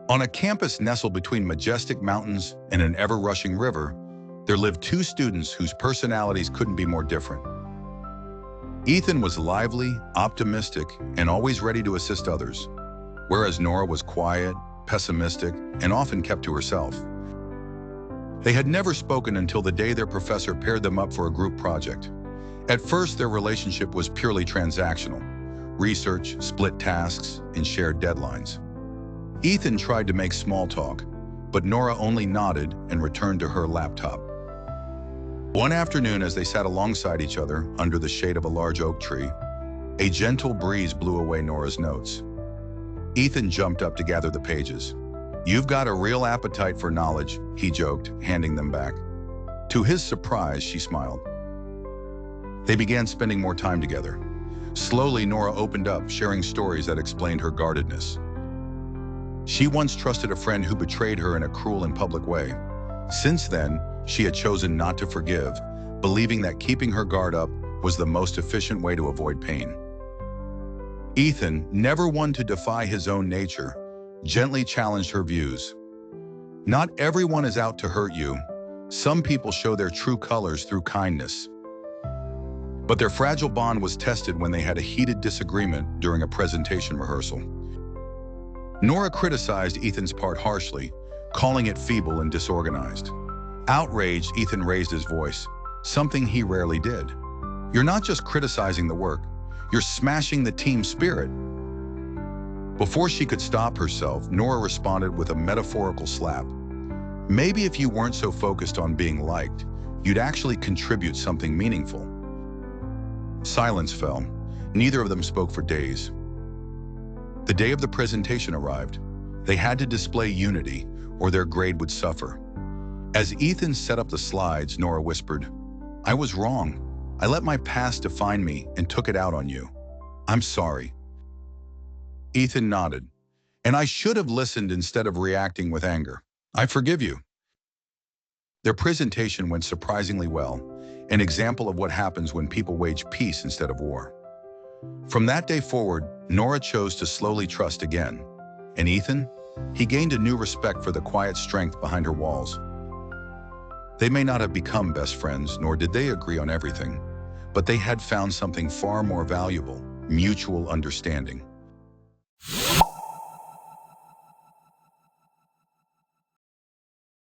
On a campus nestled between majestic mountains and an ever-rushing river, there lived two students whose personalities couldn't be more different. Ethan was lively, optimistic, and always ready to assist others, whereas Nora was quiet, pessimistic, and often kept to herself. They had never spoken until the day their professor paired them up for a group project. At first, their relationship was purely transactional: research, split tasks, and shared deadlines. Ethan tried to make small talk, but Nora only nodded and returned to her laptop. One afternoon, as they sat alongside each other under the shade of a large oak tree, a gentle breeze blew away Nora's notes. Ethan jumped up to gather the pages. "You've got a real appetite for knowledge," he joked, handing them back. To his surprise, she smiled. They began spending more time together. Slowly, Nora opened up, sharing stories that explained her guardedness. She once trusted a friend who betrayed her in a cruel and public way. Since then, she had chosen not to forgive, believing that keeping her guard up was the most efficient way to avoid pain. Ethan, never one to defy his own nature, gently challenged her views. "Not everyone is out to hurt you. Some people show their true colors through kindness." But their fragile bond was tested when they had a heated disagreement during a presentation rehearsal. Nora criticized Ethan's part harshly, calling it feeble and disorganized. Outraged, Ethan raised his voice, something he rarely did. "You're not just criticizing the work, you're smashing the team spirit." Before she could stop herself, Nora responded with a metaphorical slap. "Maybe if you weren't so focused on being liked, you'd actually contribute something meaningful." Silence fell. Neither of them spoke for days. The day of the presentation arrived. They had to display unity, or their grade would suffer. As Ethan set up the slides, Nora whispered, "I was wrong. I let my past define me and took it out on you. I'm sorry." Ethan nodded. "And I should have listened instead of reacting with anger. I forgive you." Their presentation went surprisingly well, an example of what happens when people wage peace instead of war. From that day forward, Nora chose to slowly trust again. And Ethan? He gained a new respect for the quiet strength behind her walls. They may not have become best friends, nor did they agree on everything, but they had found something far more valuable: mutual understanding.